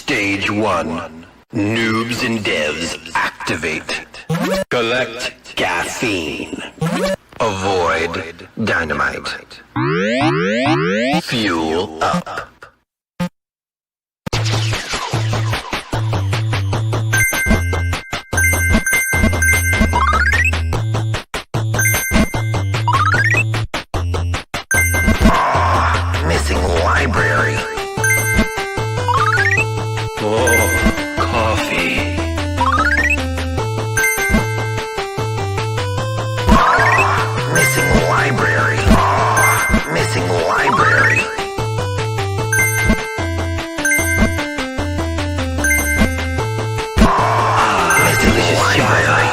Stage 1. Noobs and devs activate. Collect caffeine. Avoid dynamite. Fuel up. Missing library. Oh, coffee. Missing library. Missing library. Missing library.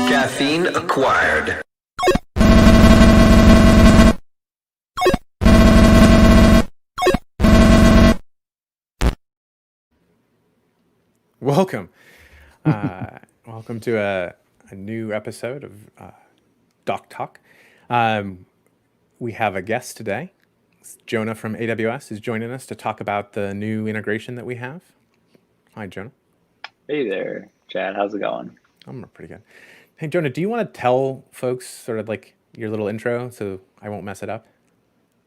Caffeine acquired. Welcome. Welcome to a new episode of DockTalk. We have a guest today. Jonah from AWS is joining us to talk about the new integration that we have. Hi, Jonah. Hey there, Chad. How's it going? I'm pretty good. Hey, Jonah, do you want to tell folks sort of like your little intro so I won't mess it up?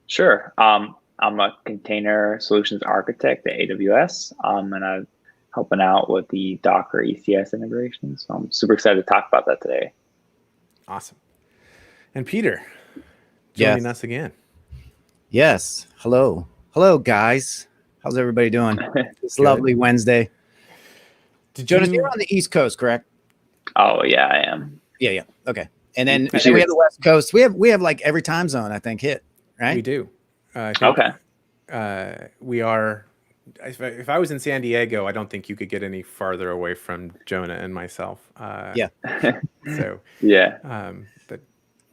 Sure. I'm a container solutions architect at AWS, and I'm helping out with the Docker ECS integration. So I'm super excited to talk about that today. Awesome. And Peter, joining us again. Yes. Hello. Hello, guys. How's everybody doing? It's lovely Wednesday. Jonas, you're on the East Coast, correct? Oh yeah, I am. Yeah. Okay. And then we have the West Coast. We have like every time zone, I think, hit, right? We do. Okay. We are. If I was in San Diego, I don't think you could get any farther away from Jonah and myself. Yeah. So yeah. But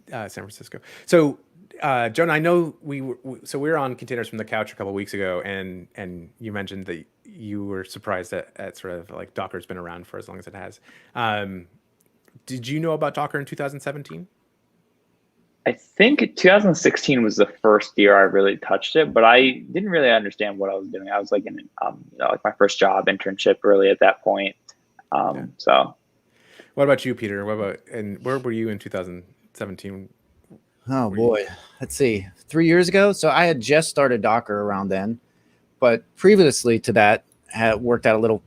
San Francisco. So Jonah, I know we were on Containers from the Couch a couple of weeks ago, and you mentioned that you were surprised at sort of like Docker's been around for as long as it has. Did you know about Docker in 2017? I think 2016 was the first year I really touched it, but I didn't really understand what I was doing. I was like in like my first job internship really at that point. So what about you, Peter? And where were you in 2017? Oh boy. Let's see. 3 years ago. So I had just started Docker around then, but previously to that had worked at a little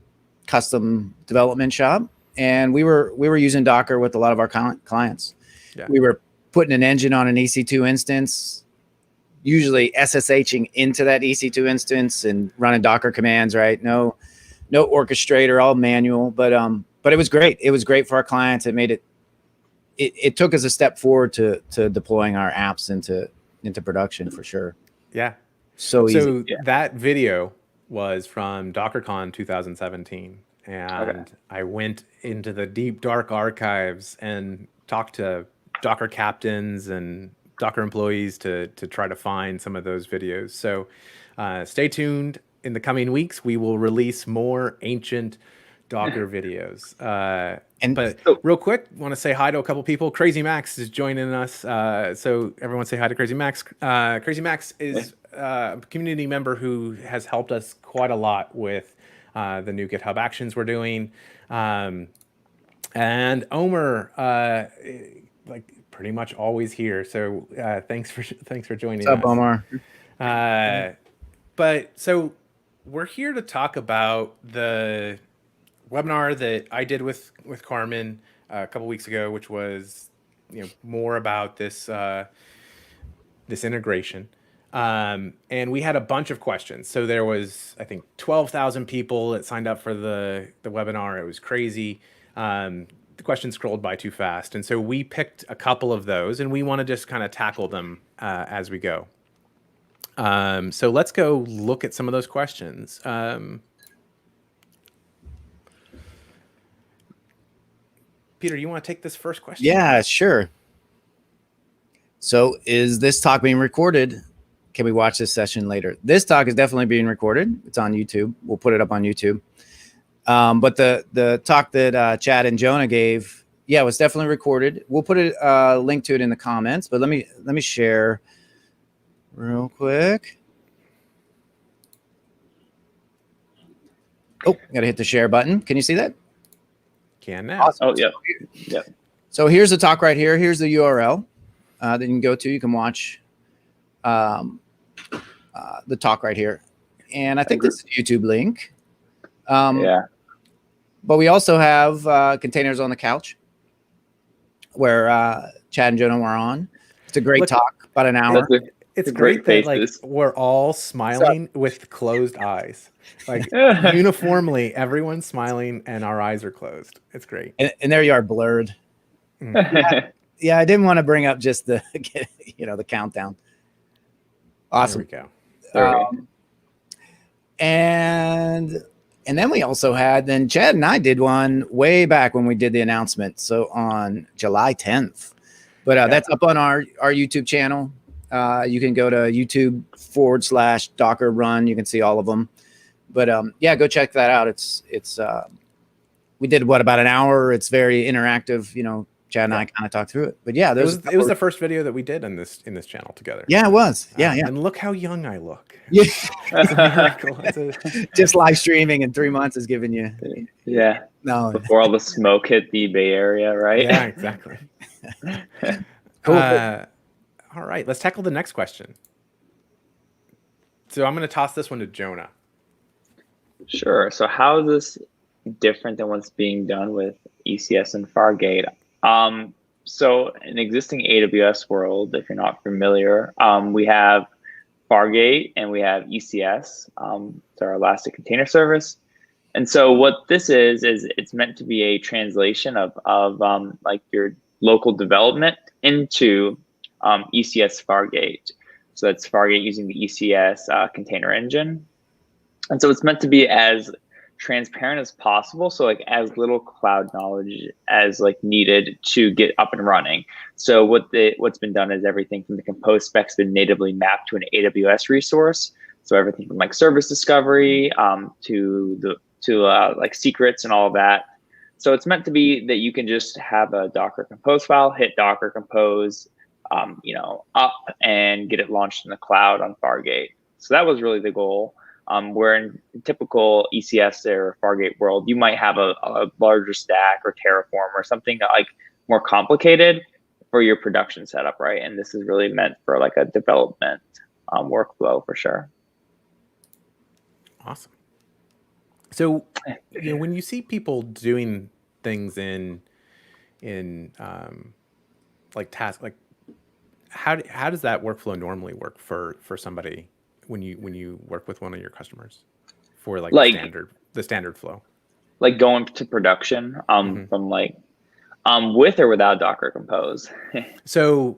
custom development shop, and we were using Docker with a lot of our clients. Yeah. We were putting an engine on an EC2 instance, usually SSHing into that EC2 instance and running Docker commands, right? No orchestrator, all manual, but it was great. It was great for our clients. It made it took us a step forward to deploying our apps into production for sure. Yeah. So easy. So that video was from DockerCon 2017. And I went into the deep, dark archives and talked to Docker captains and Docker employees to try to find some of those videos. So stay tuned. In the coming weeks, we will release more ancient Docker videos. But real quick, want to say hi to a couple people. Crazy Max is joining us. So everyone say hi to Crazy Max. Crazy Max is a community member who has helped us quite a lot with the new GitHub Actions we're doing. And Omer, like pretty much always here. So thanks for joining us. What's up, Omar? But so we're here to talk about the webinar that I did with Carmen a couple weeks ago, which was more about this this integration. And we had a bunch of questions. So there was, I think, 12,000 people that signed up for the webinar. It was crazy. The questions scrolled by too fast. And so we picked a couple of those, and we want to just kind of tackle them as we go. So let's go look at some of those questions. Peter, you want to take this first question? Yeah, sure. So is this talk being recorded? Can we watch this session later? This talk is definitely being recorded. It's on YouTube. We'll put it up on YouTube. But the talk that Chad and Jonah gave, yeah, it was definitely recorded. We'll put a link to it in the comments. But let me share real quick. Oh, got to hit the share button. Can you see that? Can now. Awesome. Oh, yep. Yep. So here's the talk right here. Here's the URL that you can go to. You can watch the talk right here. And I think this is a YouTube link. Yeah. But we also have Containers on the Couch, where Chad and Jonah were on. It's a great talk, about an hour. It's great great that like faces. we're all smiling with closed eyes. Like uniformly, everyone's smiling and our eyes are closed. It's great. And there you are, blurred. Yeah, I didn't want to bring up just the the countdown. Awesome. There we go. And then we also had, then Chad and I did one way back when we did the announcement. So on July 10th, but that's up on our YouTube channel. You can go to YouTube/Docker Run. You can see all of them, but yeah, go check that out. It's we did about an hour. It's very interactive. Chad and I kind of talked through it, but yeah, it was the first video that we did in this channel together. Yeah, it was. Yeah. And look how young I look. Yeah. It's a miracle. Just live streaming in 3 months is giving you. Yeah. No. Before all the smoke hit the Bay Area, right? Yeah, exactly. Cool. All right, let's tackle the next question. So I'm going to toss this one to Jonah. Sure. So how is this different than what's being done with ECS and Fargate? So in existing AWS world, if you're not familiar, we have Fargate and we have ECS, it's our Elastic Container Service. And so what this is it's meant to be a translation of like your local development into ECS Fargate. So that's Fargate using the ECS container engine. And so it's meant to be as transparent as possible. So like as little cloud knowledge as like needed to get up and running. So what's been done is everything from the compose specs been natively mapped to an AWS resource. So everything from like service discovery to like secrets and all of that. So it's meant to be that you can just have a Docker compose file, hit Docker compose, up and get it launched in the cloud on Fargate. So that was really the goal. Where in typical ECS or Fargate world, you might have a larger stack or Terraform or something like more complicated for your production setup, right? And this is really meant for like a development workflow for sure. Awesome. So, when you see people doing things in like task, like how does that workflow normally work for somebody when you work with one of your customers for like the standard flow? Like going to production from like with or without Docker Compose. So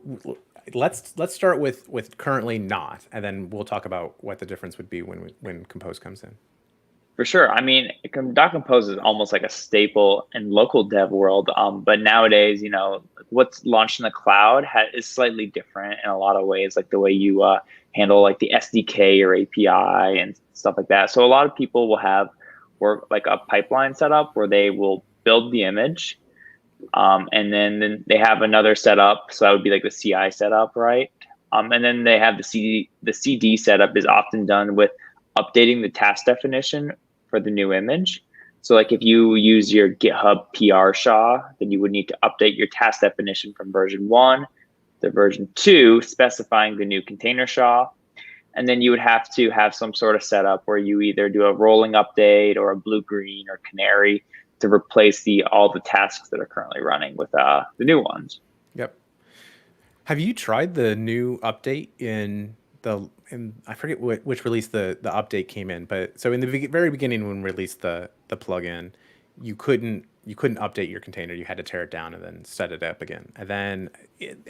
let's start with currently not, and then we'll talk about what the difference would be when Compose comes in. For sure. I mean, Docker Compose is almost like a staple in local dev world. But nowadays, what's launched in the cloud is slightly different in a lot of ways, like the way you handle like the SDK or API and stuff like that. So a lot of people will have like a pipeline setup where they will build the image, and then they have another setup. So that would be like the CI setup, right? And then they have the CD setup is often done with updating the task definition for the new image. So like if you use your GitHub PR SHA, then you would need to update your task definition from version 1 to version 2, specifying the new container SHA. And then you would have to have some sort of setup where you either do a rolling update or a blue-green or canary to replace all the tasks that are currently running with the new ones. Yep. Have you tried the new update in I forget which release the update came in, but so in the very beginning when we released the plugin, you couldn't update your container. You had to tear it down and then set it up again. And then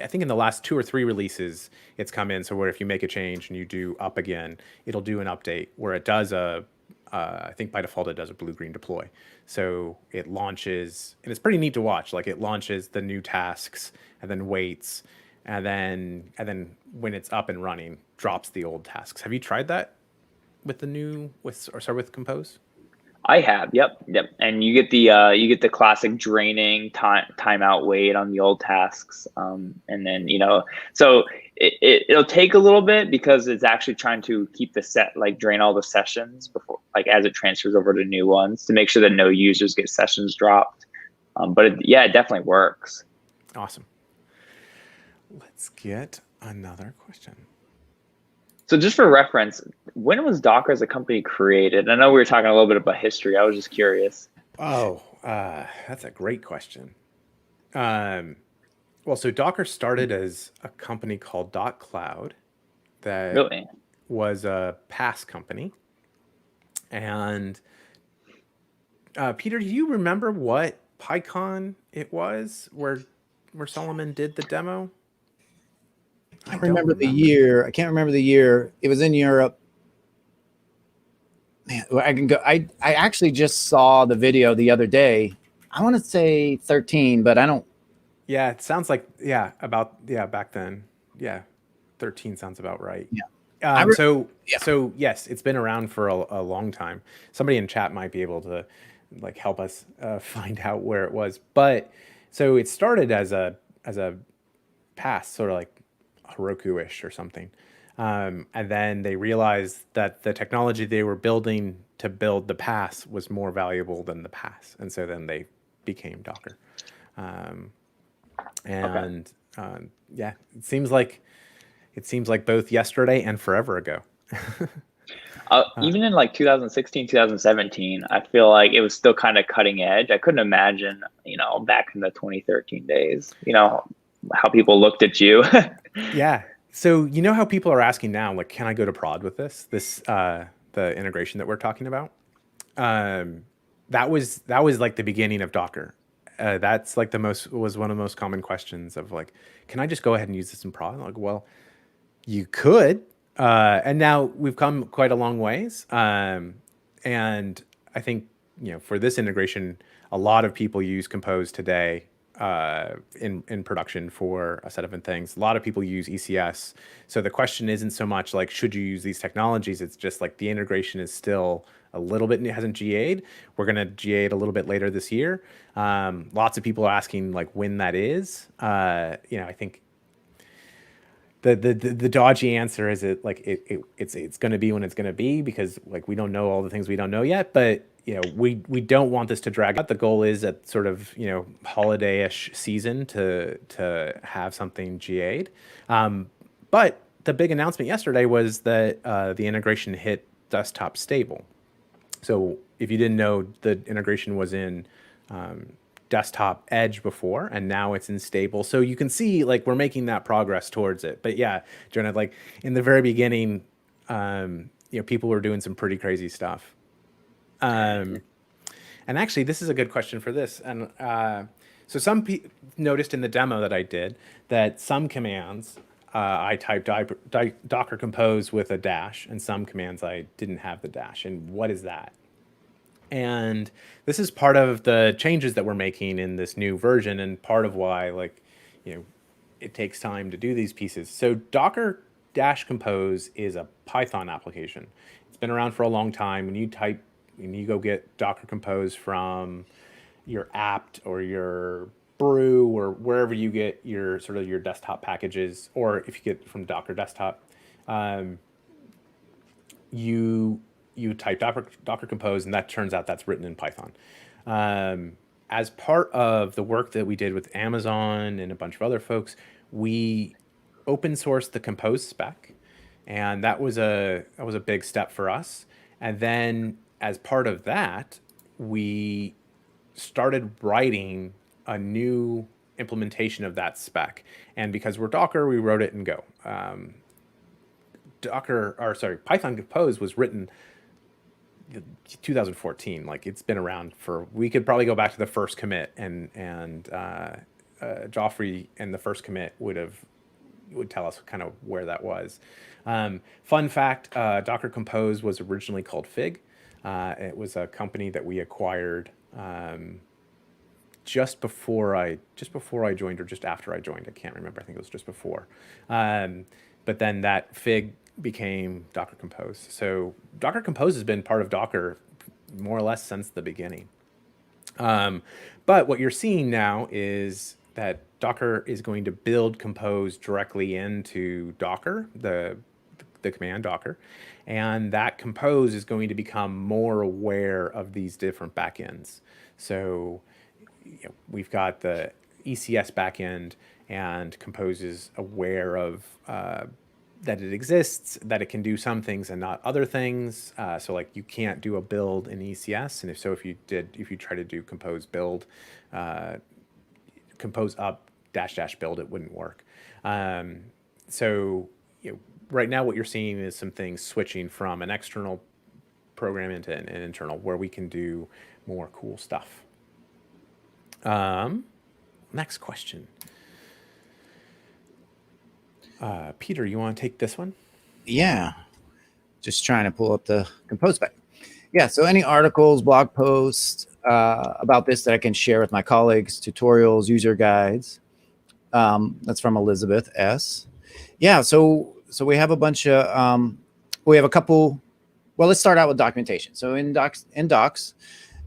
I think in the last 2 or 3 releases, it's come in. So where if you make a change and you do up again, it'll do an update where it does I think by default it does a blue-green deploy. So it launches, and it's pretty neat to watch. Like it launches the new tasks and then waits. And then when it's up and running, drops the old tasks. Have you tried that with the new with Compose? I have, yep. And you get the classic draining timeout wait on the old tasks, and then so it'll take a little bit because it's actually trying to keep the set like drain all the sessions before like as it transfers over to new ones to make sure that no users get sessions dropped. But it definitely works. Awesome. Let's get another question. So just for reference, when was Docker as a company created? I know we were talking a little bit about history. I was just curious. Oh, that's a great question. Well, so Docker started as a company called .cloud that Really? was a PaaS company. And Peter, do you remember what PyCon it was where Solomon did the demo? I don't remember the year. I can't remember the year. It was in Europe. Man, I can go. I actually just saw the video the other day. I want to say 13, but I don't. Yeah, it sounds like back then. Yeah, 13 sounds about right. Yeah. So yes, it's been around for a long time. Somebody in chat might be able to like help us find out where it was. But so it started as a PaaS, sort of like Heroku-ish or something. And then they realized that the technology they were building to build the PaaS was more valuable than the PaaS. And so then they became Docker. Yeah, it seems like both yesterday and forever ago. Even in like 2016, 2017, I feel like it was still kind of cutting edge. I couldn't imagine, back in the 2013 days, how people looked at you. Yeah. So you know how people are asking now, like, can I go to prod with this, the integration that we're talking about? That was like the beginning of Docker. That's like was one of the most common questions of like, can I just go ahead and use this in prod? Like, well, you could. And now we've come quite a long ways. And I think, for this integration, a lot of people use Compose today in production for a set of things. A lot of people use ECS. So the question isn't so much like, should you use these technologies? It's just like the integration is still a little bit, it hasn't GA'd. We're going to GA it a little bit later this year. Lots of people are asking like when that is. I think the dodgy answer is it's going to be when it's going to be, because like we don't know all the things we don't know yet, but we don't want this to drag out. The goal is at sort of holiday-ish season to have something GA'd. But the big announcement yesterday was that the integration hit desktop stable. So if you didn't know, the integration was in desktop edge before, and now it's in stable. So you can see like we're making that progress towards it. But yeah, Jonah, like in the very beginning, people were doing some pretty crazy stuff. And actually, this is a good question for this. And so some noticed in the demo that I did that some commands I typed Docker Compose with a dash, and some commands I didn't have the dash. And what is that? And this is part of the changes that we're making in this new version, and part of why it takes time to do these pieces. So Docker Compose is a Python application. It's been around for a long time. When you go get Docker Compose from your apt or your brew or wherever you get your sort of your desktop packages, or if you get from Docker Desktop, you type Docker Compose, and that turns out that's written in Python. As part of the work that we did with Amazon and a bunch of other folks, we open sourced the Compose spec, and that was a big step for us. And then as part of that, we started writing a new implementation of that spec. And because we're Docker, we wrote it in Go. Python Compose was written 2014. Like it's been around for, we could probably go back to the first commit, and Joffrey and the first commit would tell us kind of where that was. Fun fact, Docker Compose was originally called Fig. It was a company that we acquired just before I joined, or just after I joined. I can't remember. I think it was just before. But then that Fig became Docker Compose. So Docker Compose has been part of Docker, more or less since the beginning. But what you're seeing now is that Docker is going to build Compose directly into Docker, the command Docker, and that Compose is going to become more aware of these different backends. So we've got the ECS backend, and Compose is aware of that it exists, that it can do some things and not other things. So like you can't do a build in ECS, and if you try to do Compose build, Compose up -- build, it wouldn't work. So right now what you're seeing is some things switching from an external program into an internal, where we can do more cool stuff. Next question. Peter, you want to take this one? Yeah. Just trying to pull up the Compose spec. Yeah. So any articles, blog posts about this that I can share with my colleagues, tutorials, user guides. That's from Elizabeth S. Yeah. So we have a bunch of, we have a couple. Well, let's start out with documentation. So in Docs,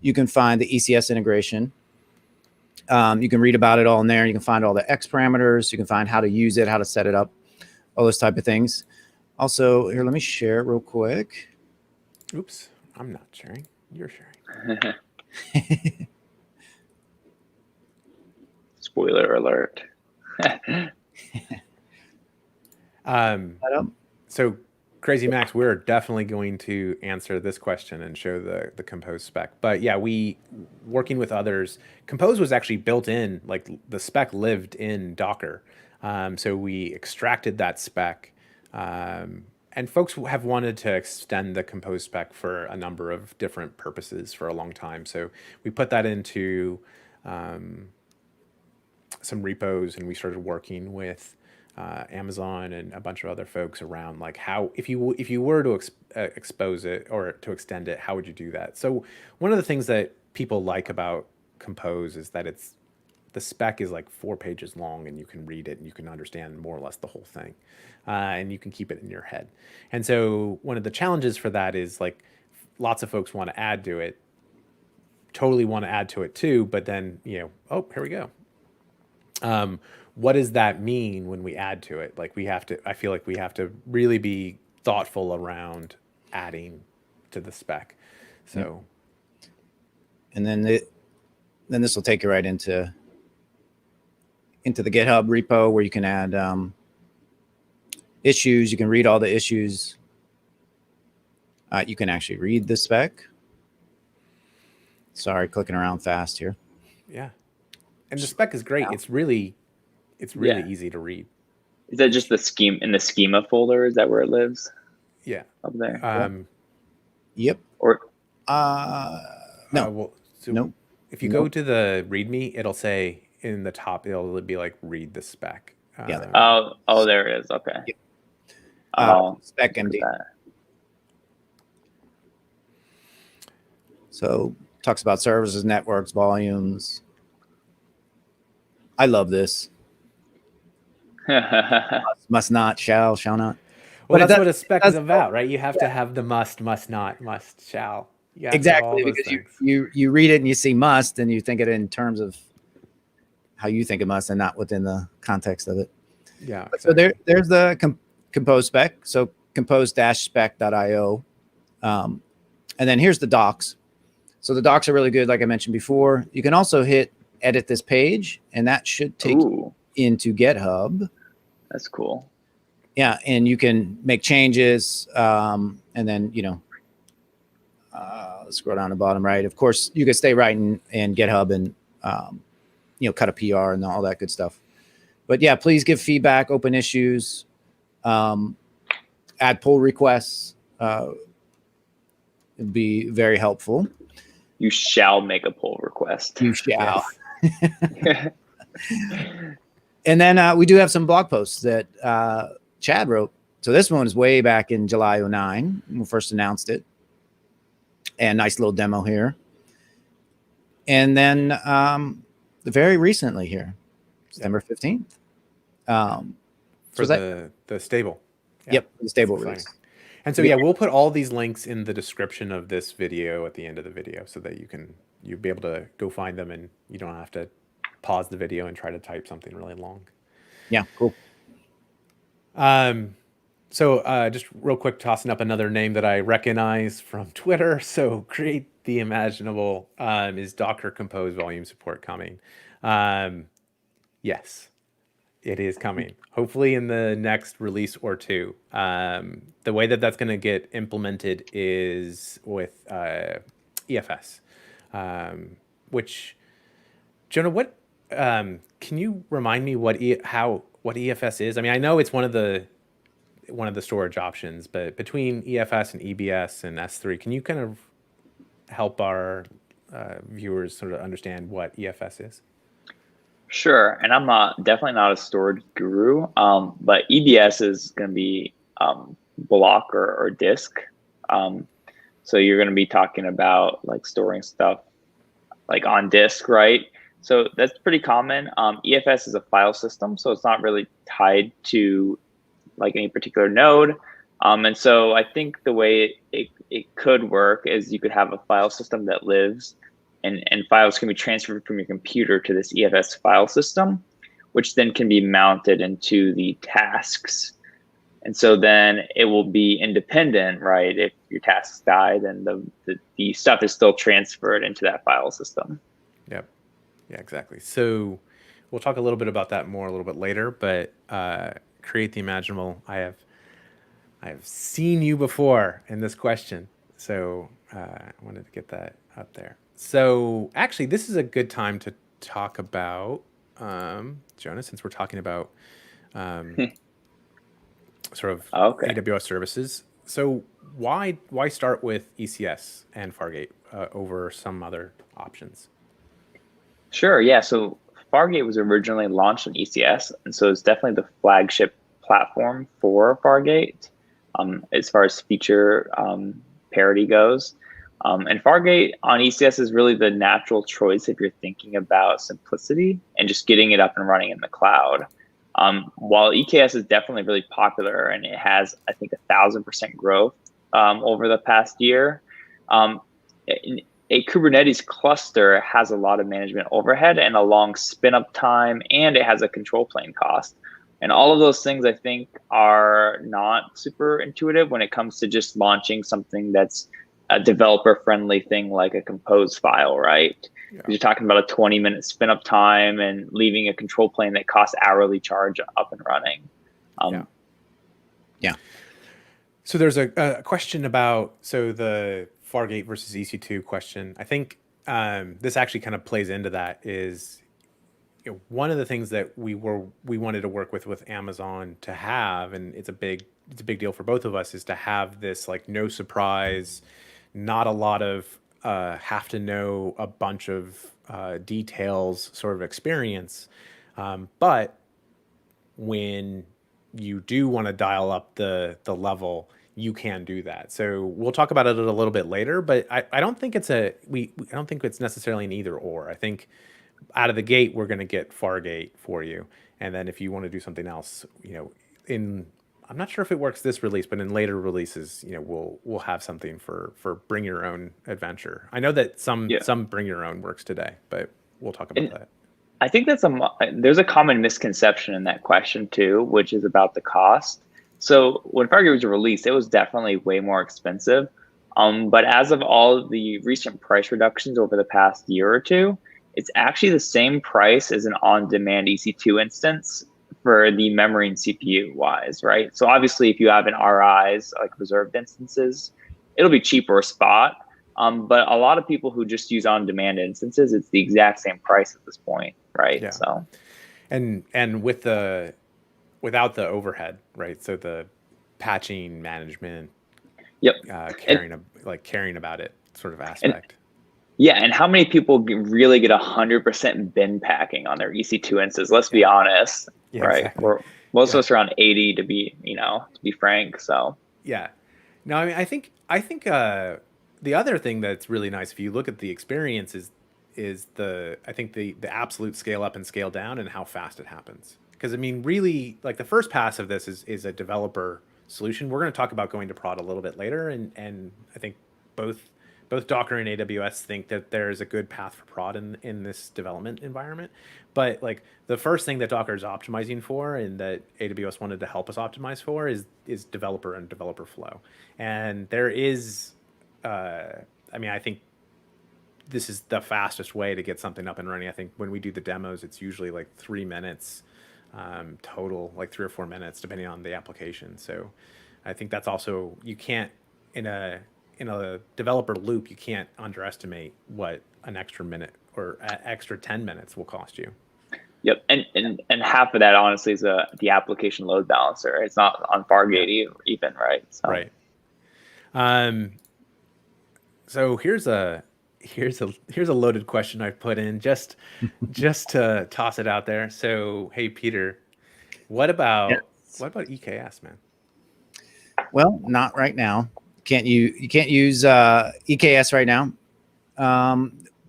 you can find the ECS integration. You can read about it all in there. You can find all the X parameters. You can find how to use it, how to set it up, all those type of things. Also, here, let me share it real quick. Oops, I'm not sharing. You're sharing. Spoiler alert. So Crazy Max, we're definitely going to answer this question and show the Compose spec. But yeah, working with others, Compose was actually built in, like the spec lived in Docker. So we extracted that spec, and folks have wanted to extend the Compose spec for a number of different purposes for a long time. So we put that into some repos, and we started working with Amazon and a bunch of other folks around like how, if you were to expose it or to extend it, how would you do that? So one of the things that people like about Compose is that the spec is like 4 pages long, and you can read it and you can understand more or less the whole thing, and you can keep it in your head. And so one of the challenges for that is like lots of folks want to add to it, totally want to add to it too, but then oh, here we go. What does that mean when we add to it? Like I feel like we have to really be thoughtful around adding to the spec. So, and then this will take you right into the GitHub repo, where you can add issues. You can read all the issues. You can actually read the spec. Sorry, clicking around fast here. Yeah, and the spec is great. It's really easy to read. Is that just the schema folder? Is that where it lives? Yeah. Up there. Yep. Or no. Nope. If you go to the README, it'll say in the top, it'll be like read the spec. Yeah. Oh, there it is. Okay. Yep. Spec MD. So talks about services, networks, volumes. I love this. Must not, shall not. Well, but that's what a spec is about, right? You have to have the must not, must, shall. Exactly, because you read it and you see must, and you think it in terms of how you think it must, and not within the context of it. Yeah. Exactly. So there's the Compose spec. So compose-spec.io, and then here's the docs. So the docs are really good, like I mentioned before. You can also hit edit this page, and that should take you into GitHub. That's cool. Yeah, and you can make changes, and then let's scroll down the bottom right. Of course, you can stay right in GitHub and cut a PR and all that good stuff. But yeah, please give feedback, open issues, add pull requests. It'd be very helpful. You shall make a pull request. You shall. Yes. And then we do have some blog posts that Chad wrote. So this one is way back in July 2009 when we first announced it. And nice little demo here. And then very recently here, December 15th. For the stable. Yep, the stable release. And so, yeah, we'll put all these links in the description of this video at the end of the video so that you'll be able to go find them and you don't have to pause the video and try to type something really long. Yeah, cool. So just real quick, tossing up another name that I recognize from Twitter. So Create the Imaginable is Docker Compose volume support coming? Yes, it is coming. Hopefully in the next release or two. The way that that's going to get implemented is with EFS, which, Jonah, what can you remind me what EFS is? I mean, I know it's one of the storage options, but between EFS and EBS and S3, can you kind of help our viewers sort of understand what EFS is? Sure, and I'm definitely not a storage guru, but EBS is going to be block or disk. So you're going to be talking about like storing stuff like on disk, right? So that's pretty common. EFS is a file system, so it's not really tied to like any particular node. And so I think the way it could work is you could have a file system that lives and files can be transferred from your computer to this EFS file system, which then can be mounted into the tasks. And so then it will be independent, right? If your tasks die, then the stuff is still transferred into that file system. Yep. Yeah, exactly. So we'll talk a little bit about that more a little bit later, but Create the Imaginable. I have seen you before in this question, so I wanted to get that up there. So actually, this is a good time to talk about Jonah, since we're talking about sort of AWS services. So why start with ECS and Fargate over some other options? Sure. Yeah. So Fargate was originally launched on ECS, and so it's definitely the flagship platform for Fargate as far as feature parity goes. And Fargate on ECS is really the natural choice if you're thinking about simplicity and just getting it up and running in the cloud. While EKS is definitely really popular and it has, I think, 1,000% growth over the past year, a Kubernetes cluster has a lot of management overhead and a long spin up time, and it has a control plane cost. And all of those things, I think, are not super intuitive when it comes to just launching something that's a developer friendly thing like a compose file, right? Yeah. You're talking about a 20-minute spin up time and leaving a control plane that costs hourly charge up and running. Yeah. So there's a question about, the Fargate versus EC2 question. I think this actually kind of plays into that. Is one of the things that we wanted to work with Amazon to have, and it's a big deal for both of us, is to have this like no surprise, not a lot of have to know a bunch of details sort of experience, but when you do want to dial up the level, you can do that. So we'll talk about it a little bit later, but I don't think it's I don't think it's necessarily an either or. I think out of the gate, we're going to get Fargate for you. And then if you want to do something else, I'm not sure if it works this release, but in later releases, we'll have something for bring your own adventure. I know that some bring your own works today, but we'll talk about that. I think there's a common misconception in that question too, which is about the cost. So when Fargate was released, it was definitely way more expensive. But as of all of the recent price reductions over the past year or two, it's actually the same price as an on-demand EC2 instance for the memory and CPU wise, right? So obviously, if you have an RIs, like reserved instances, it'll be cheaper spot. But a lot of people who just use on-demand instances, it's the exact same price at this point, right? Yeah. So, and without the overhead, right? So the patching management, caring about it sort of aspect. And how many people really get 100% bin packing on their EC2 instances? Let's be honest, right? Exactly. Most of us are around 80 to be frank. So no, I mean, I think the other thing that's really nice, if you look at the experience, is the absolute scale up and scale down and how fast it happens. Because I mean, really, like the first pass of this is a developer solution. We're going to talk about going to prod a little bit later, and I think both Docker and AWS think that there's a good path for prod in this development environment. But like the first thing that Docker is optimizing for, and that AWS wanted to help us optimize for, is developer and developer flow. And there is, I think this is the fastest way to get something up and running. I think when we do the demos, it's usually like 3 minutes total, like 3 or 4 minutes, depending on the application. So I think that's also, you can't, in a developer loop, you can't underestimate what an extra minute or extra 10 minutes will cost you. Yep, and half of that honestly is the application load balancer. It's not on Fargate even, right? So. Right. So here's a loaded question I've put in just to toss it out there. So hey Peter, what about EKS, man? Well, not right now. You can't use EKS right now,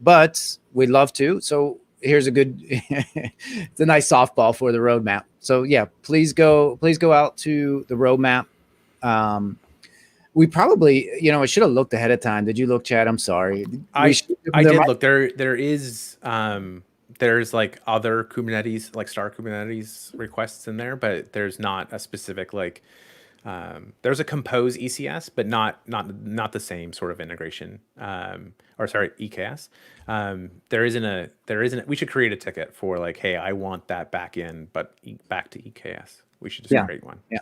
but we'd love to. So here's it's a nice softball for the roadmap. So yeah, please go out to the roadmap. We probably, I should have looked ahead of time. Did you look, Chad? I'm sorry. I did look. There is there's like other Kubernetes, like Star Kubernetes requests in there, but there's not a specific like. There's a compose ECS, but not the same sort of integration. EKS. There isn't. We should create a ticket for like, hey, I want that back in, but back to EKS. We should just create one. Yeah,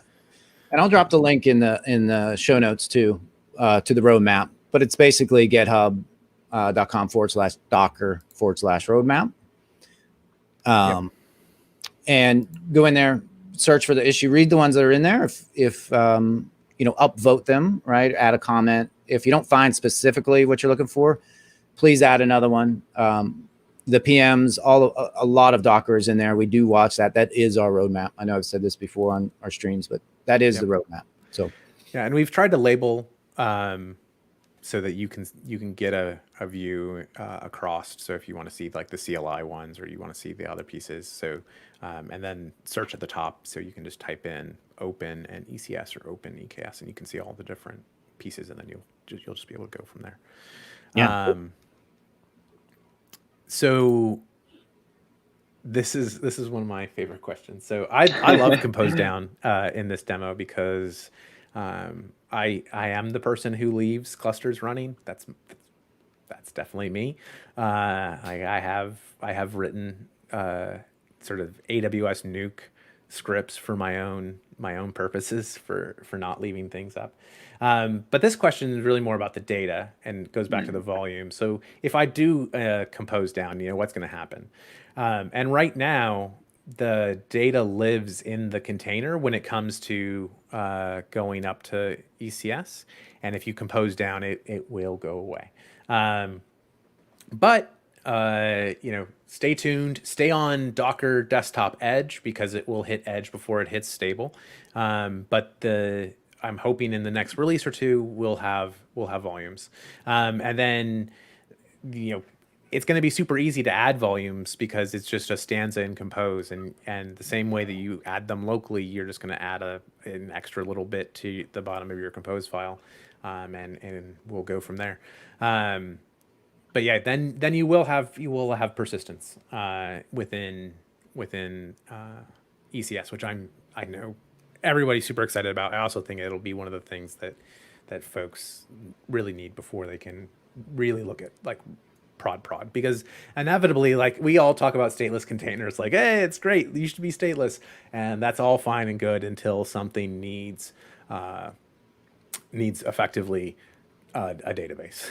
and I'll drop the link in the show notes too, to the roadmap. But it's basically github.com/docker/roadmap. And go in there. Search for the issue, read the ones that are in there. If upvote them, right? Add a comment. If you don't find specifically what you're looking for, please add another one. The PMs, a lot of Docker is in there. We do watch that. That is our roadmap. I know I've said this before on our streams, but that is the roadmap. So yeah, and we've tried to label so that you can get a view across. So if you want to see like the CLI ones, or you want to see the other pieces, so and then search at the top, so you can just type in open and ECS or open EKS, and you can see all the different pieces, and then you'll just be able to go from there. Yeah. So this is one of my favorite questions. So I love Compose Down in this demo because I am the person who leaves clusters running. That's definitely me. I have written sort of AWS nuke scripts for my own purposes for not leaving things up. But this question is really more about the data and goes back to the volume. So if I do Compose Down, what's going to happen? And right now, the data lives in the container when it comes to going up to ECS. And if you Compose Down, it will go away. But stay tuned, stay on Docker Desktop Edge, because it will hit Edge before it hits stable. But I'm hoping in the next release or two, we'll have volumes. And then, it's going to be super easy to add volumes because it's just a stanza in Compose, and the same way that you add them locally, you're just going to add an extra little bit to the bottom of your Compose file, and we'll go from there. But yeah, then you will have persistence within ECS, which I know everybody's super excited about. I also think it'll be one of the things that folks really need before they can really look at like prod, because inevitably, like, we all talk about stateless containers, like, hey, it's great, you should be stateless, and that's all fine and good until something needs effectively a database.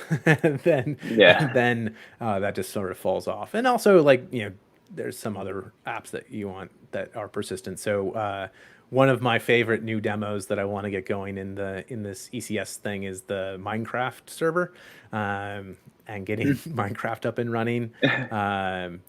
then that just sort of falls off. And also, like, there's some other apps that you want that are persistent. So one of my favorite new demos that I want to get going in this ECS thing is the Minecraft server, and getting Minecraft up and running. And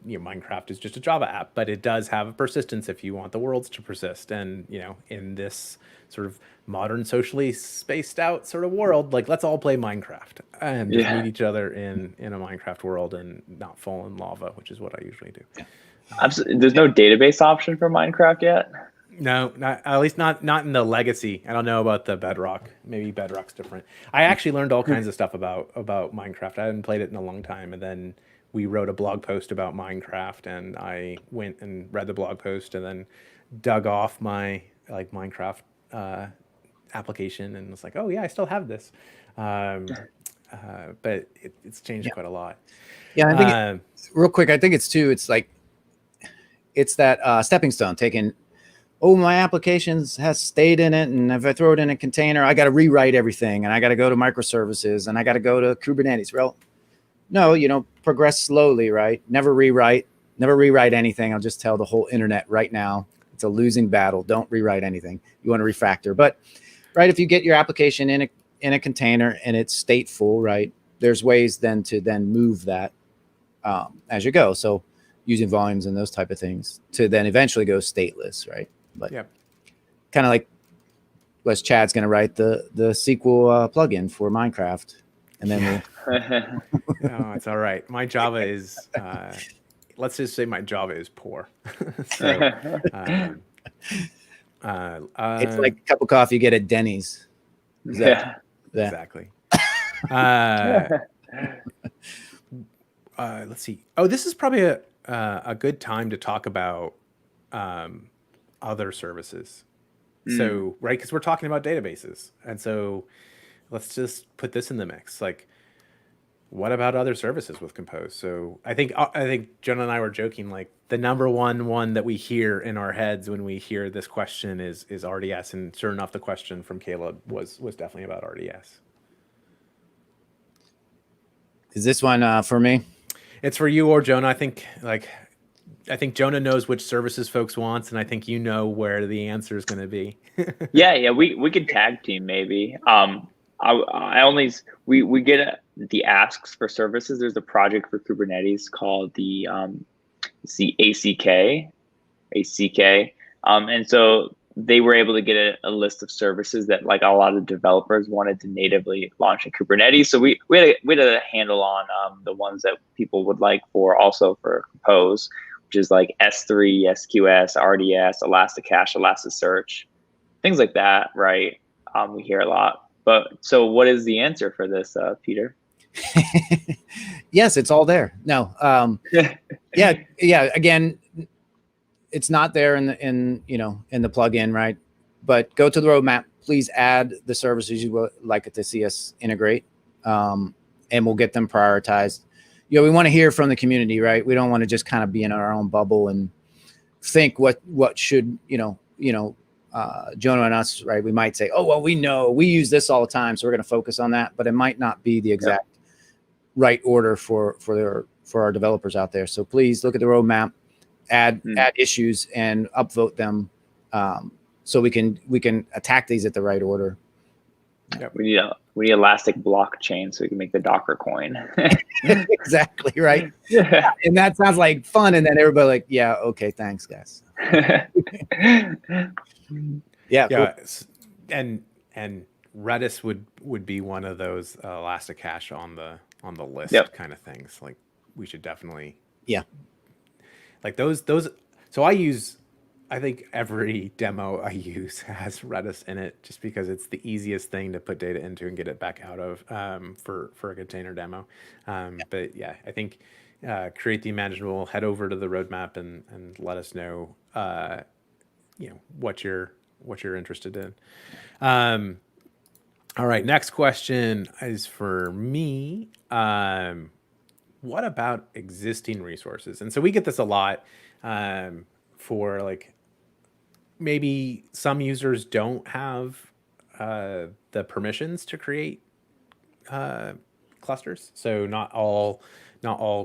Minecraft is just a Java app, but it does have a persistence if you want the worlds to persist. And in this sort of modern, socially spaced out sort of world, like, let's all play Minecraft and just meet each other in a Minecraft world and not fall in lava, which is what I usually do. Absolutely. There's no database option for Minecraft yet? No, not at least not in the legacy. I don't know about the Bedrock. Maybe Bedrock's different. I actually learned all kinds of stuff about Minecraft. I hadn't played it in a long time, and then we wrote a blog post about Minecraft, and I went and read the blog post, and then dug off my like Minecraft application, and was like, oh yeah, I still have this. But it's changed quite a lot. Yeah, I think real quick, I think it's too. It's like it's that stepping stone taking. Oh, my applications has state in it, and if I throw it in a container, I got to rewrite everything, and I got to go to microservices, and I got to go to Kubernetes. Well, no, progress slowly, right? Never rewrite anything. I'll just tell the whole internet right now, it's a losing battle. Don't rewrite anything. You want to refactor, but right, if you get your application in a container and it's stateful, right? There's ways then to move that as you go. So using volumes and those type of things to then eventually go stateless, right? But kind of like Wes Chad's going to write the SQL plugin for Minecraft, and then No, it's all right. My Java is let's just say my Java is poor. So it's like a cup of coffee you get at Denny's. Exactly. Let's see. Oh, this is probably a good time to talk about other services. So, right, because we're talking about databases, and so let's just put this in the mix. Like, what about other services with Compose? So I think Jonah and I were joking, like the number one that we hear in our heads when we hear this question is RDS, and sure enough, the question from Caleb was definitely about RDS. Is this one for me? It's for you or Jonah. I think Jonah knows which services folks wants, and I think you know where the answer is going to be. Yeah, we could tag team maybe. We get the asks for services. There's a project for Kubernetes called the ACK, and so they were able to get a list of services that like a lot of developers wanted to natively launch in Kubernetes. So we had a handle on the ones that people would like for Compose, which is like S3, SQS, RDS, Elasticache, Elasticsearch, things like that, right? We hear a lot. But so what is the answer for this, Peter? Yes, it's all there. No. Yeah. Again, it's not there in the plugin, right? But go to the roadmap. Please add the services you would like it to see us integrate, and we'll get them prioritized. We want to hear from the community, right? We don't want to just kind of be in our own bubble and think what should Jonah and us, right? We might say, oh, well, we know we use this all the time, so we're going to focus on that, but it might not be the exact right order for our developers out there. So please look at the roadmap, add issues, and upvote them, so we can attack these at the right order. Yep. We need elastic blockchain so we can make the Docker coin. Exactly right. Yeah. And that sounds like fun, and then everybody like, yeah, okay, thanks, guys. Yeah, cool. And Redis would be one of those Elasticache on the list kind of things. Like we should definitely like those. So I think every demo I use has Redis in it, just because it's the easiest thing to put data into and get it back out of for a container demo. But yeah, I think create the imaginable, head over to the roadmap and let us know what you're interested in. All right, next question is for me. What about existing resources? And so we get this a lot for like maybe some users don't have the permissions to create clusters. So not all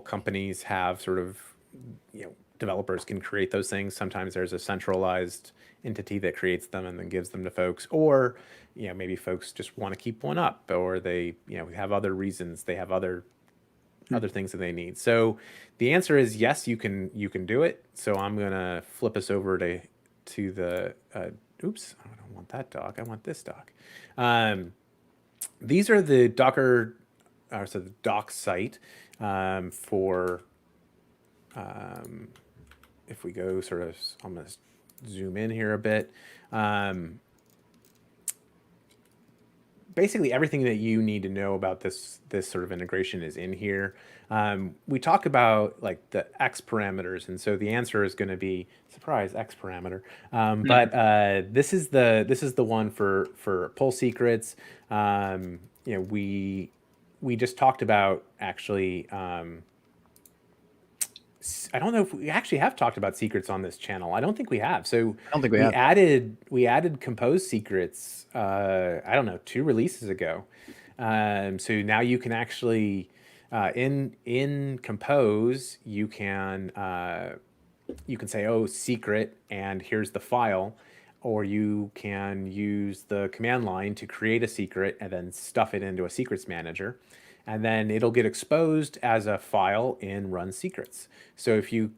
companies have sort of, developers can create those things. Sometimes there's a centralized entity that creates them and then gives them to folks, or maybe folks just want to keep one up, or they have other reasons, they have other things that they need. So the answer is yes, you can do it. So I'm gonna flip us over to the oops, I don't want that doc, I want this doc. These are the Docker, so the doc site for if we go sort of almost zoom in here a bit. Basically everything that you need to know about this sort of integration is in here. We talk about like the X parameters, and so the answer is going to be surprise X parameter. But this is the one for pull secrets. We just talked about actually. I don't know if we actually have talked about secrets on this channel. I don't think we have. So I don't think we have. added compose secrets. I don't know, 2 releases ago. So now you can actually in compose you can say, oh, secret, and here's the file, or you can use the command line to create a secret and then stuff it into a secrets manager. And then it'll get exposed as a file in run secrets. So if you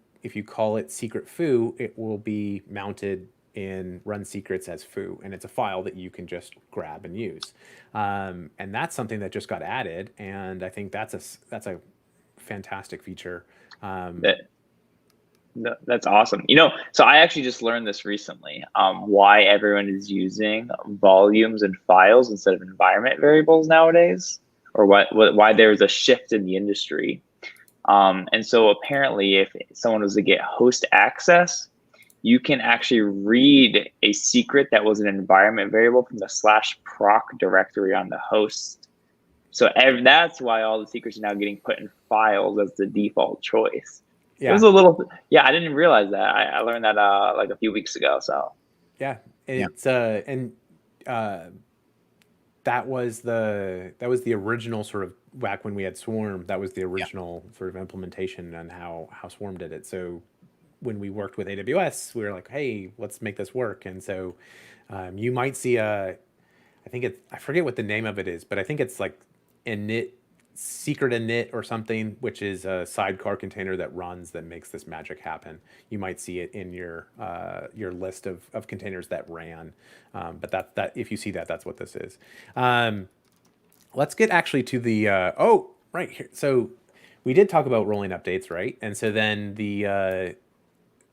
call it secret foo, it will be mounted in run secrets as foo, and it's a file that you can just grab and use. And that's something that just got added, and I think that's a fantastic feature. That's awesome. So I actually just learned this recently, why everyone is using volumes and files instead of environment variables nowadays, or why there's a shift in the industry. And so apparently if someone was to get host access, you can actually read a secret that was an environment variable from the /proc directory on the host. So that's why all the secrets are now getting put in files as the default choice. Yeah. It was I didn't realize that. I learned that like a few weeks ago. So yeah, it's that was the original sort of, back when we had Swarm, that was the original sort of implementation on how Swarm did it. So when we worked with AWS, we were like, hey, let's make this work. And so you might see I forget what the name of it is, but I think it's like secret init or something, which is a sidecar container that makes this magic happen. You might see it in your list of containers that ran, but that if you see that, that's what this is. Let's get actually to the right here. So we did talk about rolling updates, right? And so then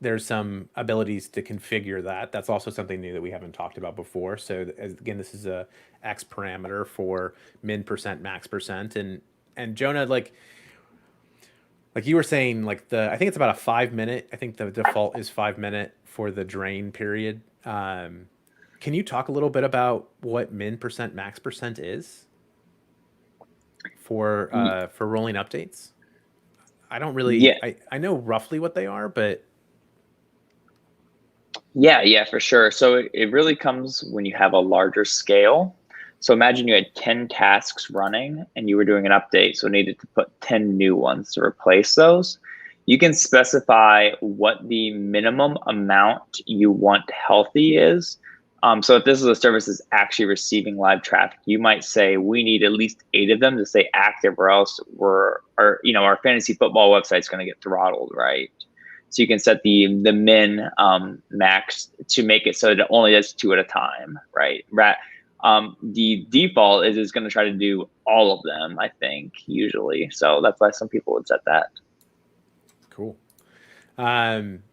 there's some abilities to configure that. That's also something new that we haven't talked about before. So again, this is a X parameter for min%, max%, and Jonah, like you were saying, like I think it's about a 5 minute. I think the default is 5 minute for the drain period. Can you talk a little bit about what min%, max% is for rolling updates? I don't really. Yeah. I know roughly what they are, but. Yeah, for sure. So it really comes when you have a larger scale. So imagine you had 10 tasks running and you were doing an update, so needed to put 10 new ones to replace those. You can specify what the minimum amount you want healthy is. So if this is a service that's actually receiving live traffic, you might say we need at least 8 of them to stay active, or else our fantasy football website's going to get throttled, right? So you can set the min max to make it so that it only does 2 at a time, right? The default is going to try to do all of them, I think, usually. So that's why some people would set that. Cool. And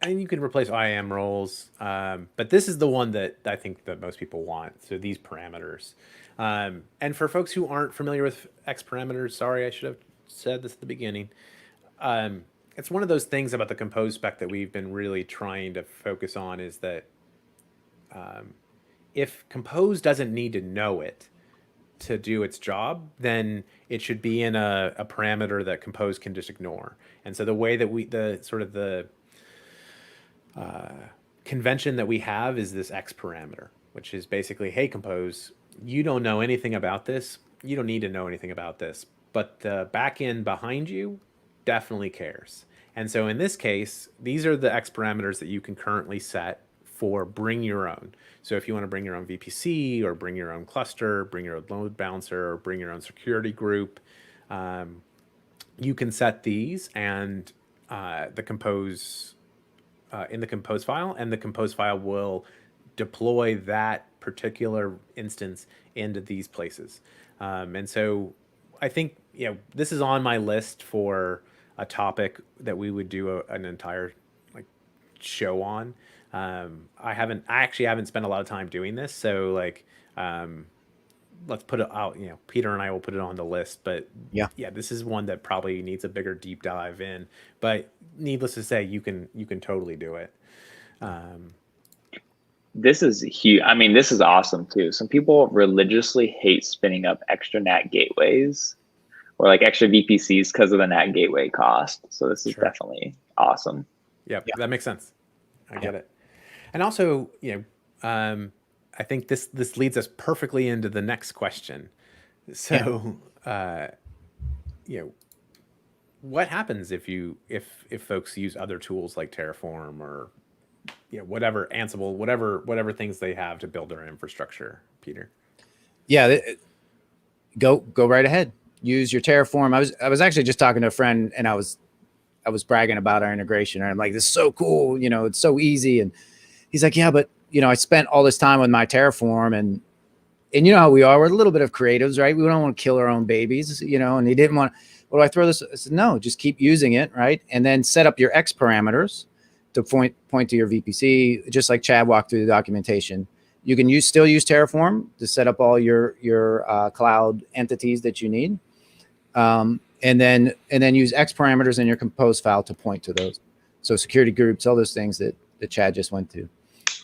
you can replace IAM roles, but this is the one that I think that most people want. So these parameters. And for folks who aren't familiar with X parameters, sorry, I should have said this at the beginning. It's one of those things about the compose spec that we've been really trying to focus on, is that if compose doesn't need to know it to do its job, then it should be in a parameter that compose can just ignore. And so the way that the convention that we have is this X parameter, which is basically, hey, compose, you don't know anything about this. You don't need to know anything about this, but the backend behind you definitely cares. And so in this case, these are the X parameters that you can currently set for bring your own. So if you want to bring your own VPC, or bring your own cluster, bring your own load balancer, or bring your own security group, you can set these and the compose in the compose file, and the compose file will deploy that particular instance into these places. And so I think this is on my list for a topic that we would do an entire show on. I actually haven't spent a lot of time doing this. So like, let's put it out, Peter and I will put it on the list, but Yeah. this is one that probably needs a bigger deep dive in, but needless to say, you can totally do it. This is huge. I mean, this is awesome too. Some people religiously hate spinning up extra NAT gateways or like extra VPCs because of the NAT gateway cost. So this is definitely awesome. Yep, that makes sense. I get it. And also, I think this leads us perfectly into the next question. So, what happens if folks use other tools like Terraform or whatever, Ansible, whatever things they have to build their infrastructure, Peter? Yeah, go right ahead. Use your Terraform. I was actually just talking to a friend, and I was bragging about our integration, and I'm like, this is so cool. It's so easy. And he's like, yeah, but I spent all this time with my Terraform, and you know how we are. We're a little bit of creatives, right? We don't want to kill our own babies, and he didn't want. Well, do I throw this? I said, no, just keep using it, right? And then set up your X parameters to point to your VPC, just like Chad walked through the documentation. You can still use Terraform to set up all your cloud entities that you need, and then use X parameters in your compose file to point to those. So security groups, all those things that Chad just went to.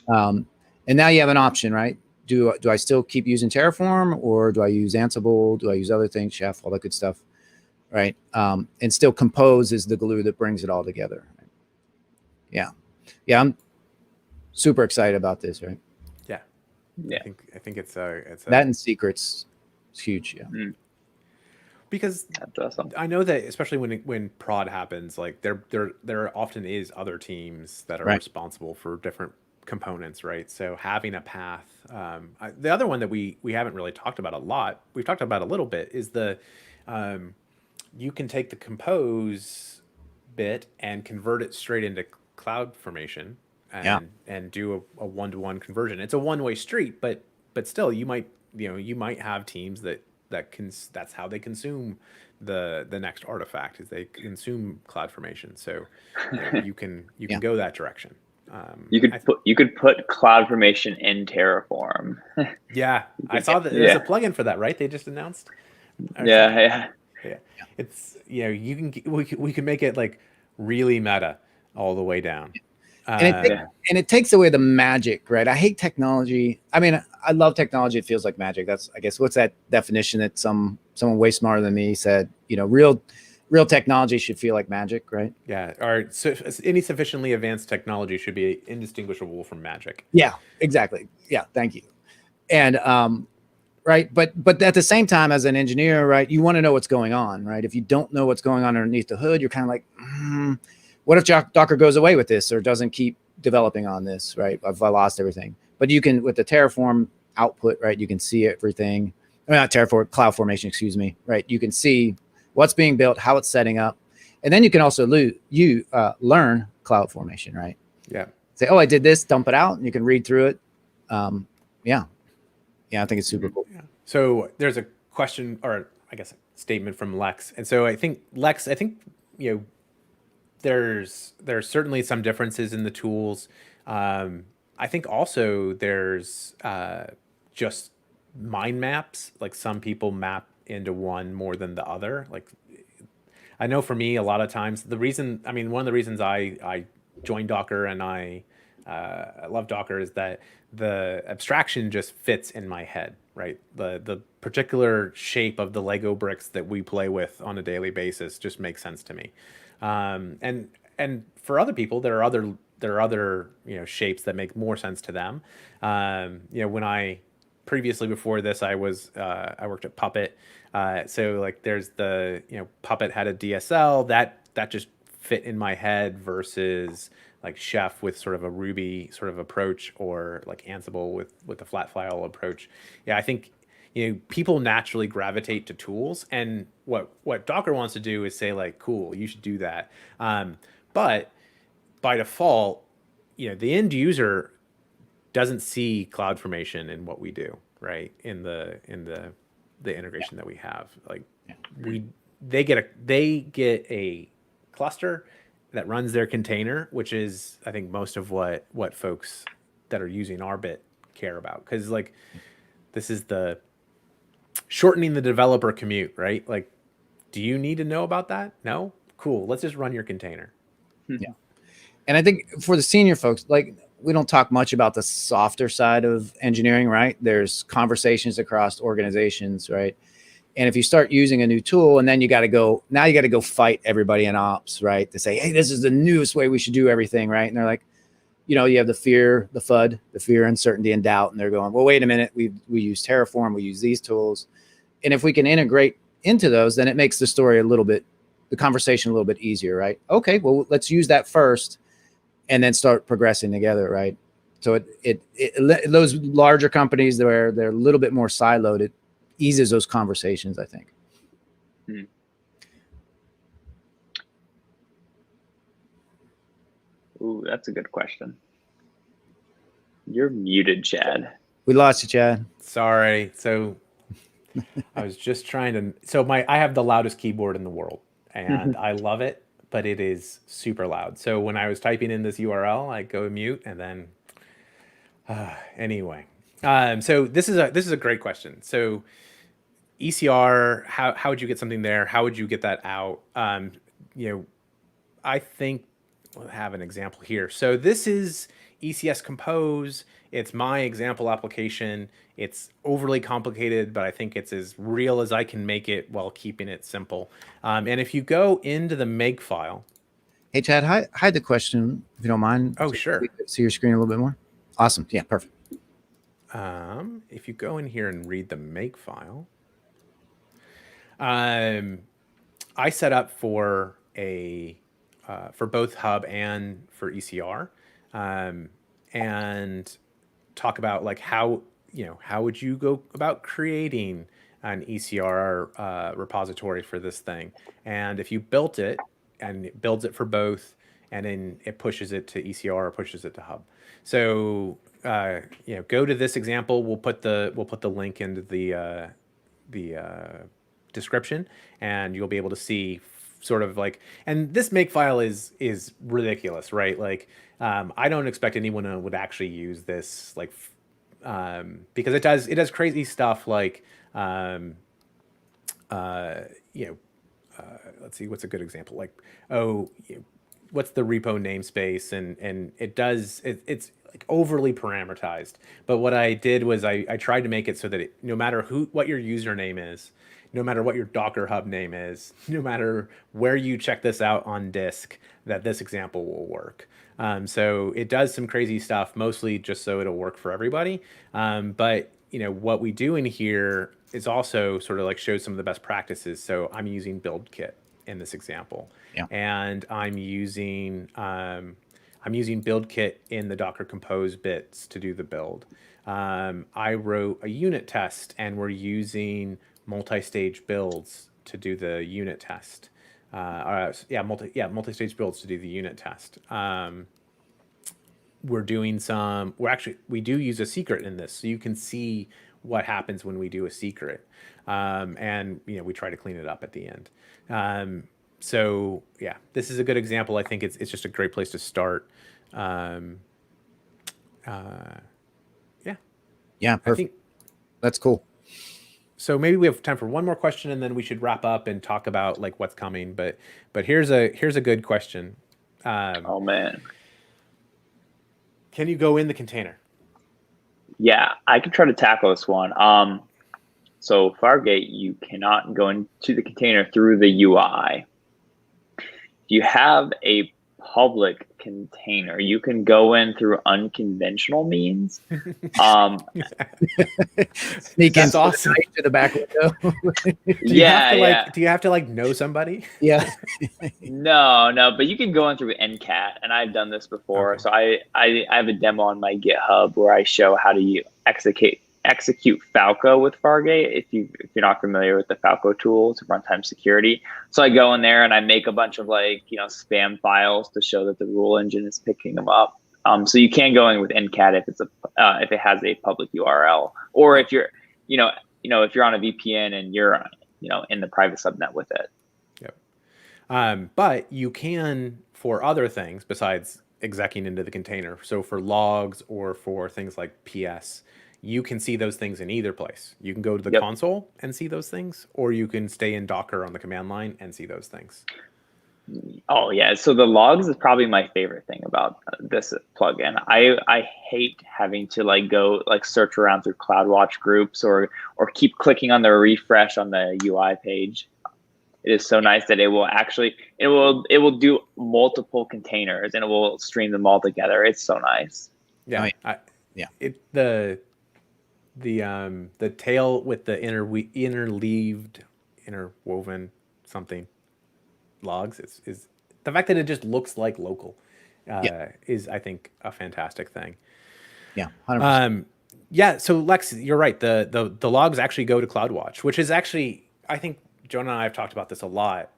And now you have an option, right? Do I still keep using Terraform, or do I use Ansible? Do I use other things, Chef, all that good stuff, right? And still compose is the glue that brings it all together. Right? Yeah, I'm super excited about this, right? Yeah. I think it's that and secrets is huge. Yeah. Because that's awesome. I know that especially when prod happens, like there often is other teams that are responsible for different components, right? So having a path. The other one that we haven't really talked about a lot, we've talked about a little bit, is the you can take the compose bit and convert it straight into CloudFormation and do a one-to-one conversion. It's a one-way street, but still you might have teams that's how they consume the next artifact, is they consume CloudFormation. So you can go that direction. You could put CloudFormation in Terraform. Yeah, I saw that there's a plugin for that, right? They just announced. Yeah. It's we can make it like really meta all the way down. And it takes away the magic, right? I hate technology. I mean, I love technology. It feels like magic. That's, I guess, what's that definition that someone way smarter than me said? Real technology should feel like magic, right? Yeah. Or any sufficiently advanced technology should be indistinguishable from magic. Yeah, exactly. Yeah, thank you. And right, but at the same time, as an engineer, right, you want to know what's going on, right? If you don't know what's going on underneath the hood, you're kind of like, what if Docker goes away with this or doesn't keep developing on this, right? If I lost everything. But you can, with the Terraform output, right, you can see everything. I mean, not Terraform, CloudFormation, excuse me, right? You can see what's being built, how it's setting up. And then you can also learn CloudFormation, right? Yeah. Say, oh, I did this, dump it out, and you can read through it. Yeah, I think it's super cool. Yeah. So there's a question, or I guess a statement from Lex. And so Lex, there's certainly some differences in the tools. I think also there's just mind maps. Like some people map into one more than the other. Like I know for me, a lot of times one of the reasons I joined Docker and I love Docker is that the abstraction just fits in my head, right? The particular shape of the Lego bricks that we play with on a daily basis just makes sense to me. And for other people, there are other shapes that make more sense to them. When I previously before this, I worked at Puppet. So like there's the Puppet had a DSL that just fit in my head versus like Chef with sort of a Ruby sort of approach, or like Ansible with a flat file approach. Yeah, I think people naturally gravitate to tools, and what Docker wants to do is say like, cool, you should do that. But by default, the end user doesn't see CloudFormation in what we do, right? In the integration that we have, like they get a cluster that runs their container, which is, I think, most of what folks that are using Arbit care about. Because like, this is the shortening the developer commute, right? Like, do you need to know about that? No? Cool. Let's just run your container. Yeah. And I think for the senior folks, like, we don't talk much about the softer side of engineering, right? There's conversations across organizations, right? And if you start using a new tool and then you got to go fight everybody in ops, right? To say, hey, this is the newest way we should do everything, right? And they're like, you know, you have the fear, the FUD, the fear, uncertainty, and doubt. And they're going, well, wait a minute. We use Terraform. We use these tools. And if we can integrate into those, then it makes the story the conversation a little bit easier, right? Okay, well, let's use that first and then start progressing together, right? So those larger companies where they're a little bit more siloed, it eases those conversations, I think. Ooh, that's a good question. You're muted, Chad. We lost you, Chad. Sorry. So I was just trying to. So I have the loudest keyboard in the world, and I love it, but it is super loud. So when I was typing in this URL, I go mute, and then anyway. So this is a great question. So ECR, how would you get something there? How would you get that out? I think we'll have an example here. So this is ECS Compose. It's my example application. It's overly complicated, but I think it's as real as I can make it while keeping it simple. And if you go into the make file. Hey, Chad, hide the question if you don't mind. Oh, sure. We can see your screen a little bit more. Awesome. Yeah, perfect. If you go in here and read the make file, I set up for both Hub and for ECR, and talk about like how would you go about creating an ECR repository for this thing, and if you built it and it builds it for both, and then it pushes it to ECR or pushes it to Hub. So go to this example. We'll put the link into the description, and you'll be able to see sort of like, and this make file is ridiculous, right? Like, I don't expect anyone would actually use this, like, because it does crazy stuff like, let's see, what's a good example? Like, what's the repo namespace? And it's like overly parameterized. But what I did was I tried to make it so that no matter what your username is, no matter what your Docker Hub name is, no matter where you check this out on disk, that this example will work. So it does some crazy stuff, mostly just so it'll work for everybody. But what we do in here is also sort of like shows some of the best practices. So I'm using BuildKit in this example, and I'm using BuildKit in the Docker Compose bits to do the build. I wrote a unit test, and we're using multi-stage builds to do the unit test. Multi-stage builds to do the unit test. We do use a secret in this, so you can see what happens when we do a secret. And we try to clean it up at the end. So yeah, this is a good example. I think it's just a great place to start. Yeah, perfect. That's cool. So maybe we have time for one more question, and then we should wrap up and talk about like what's coming. But here's a good question. Oh man, can you go in the container? Yeah, I can try to tackle this one. So Fargate, you cannot go into the container through the UI. If you have a public container, you can go in through unconventional means. Sneak in awesome. To the back window. Do you have to like know somebody? Yeah. No, but you can go in through NCAT, and I've done this before. Okay. So I have a demo on my GitHub where I show how to execute Falco with Fargate. If you're not familiar with the Falco tool, it's runtime security. So I go in there and I make a bunch of spam files to show that the rule engine is picking them up. So you can go in with NCAT if it has a public URL, or if you're if you're on a VPN and you're in the private subnet with it. Yep. But you can, for other things besides execing into the container, so for logs or for things like PS, you can see those things in either place. You can go to the Yep. console and see those things, or you can stay in Docker on the command line and see those things. Oh yeah, so the logs is probably my favorite thing about this plugin. I hate having to like go like search around through CloudWatch groups or keep clicking on the refresh on the UI page. It is so nice that it will do multiple containers and it will stream them all together. It's so nice. Yeah, yeah. The tail with the interwoven something logs is the fact that it just looks like local is, I think, a fantastic thing. Yeah, 100%. Yeah. So Lex, you're right. The logs actually go to CloudWatch, which is actually, I think Jonah and I have talked about this a lot.